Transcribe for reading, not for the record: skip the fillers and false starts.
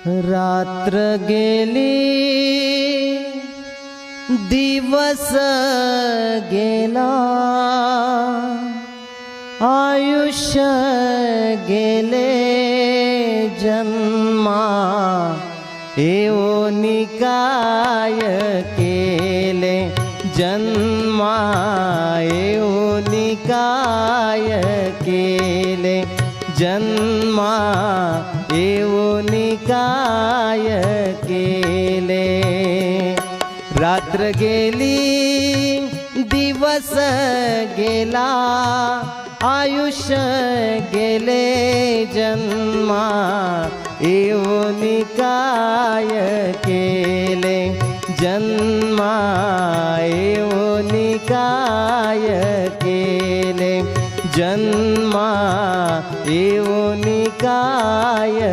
रात्र गेली दिवस गेला, आयुष्य गेले जन्मा, एवोनी काय केले जन्मा, एवोनी काय केले जन्मा, एवोनी काय केले। रात्र गेली दिवस गेला, आयुष्य गेले जन्मा, एवोनी काय केले जन्मा, एवोनी काय केले जन्मा, एवोनी काय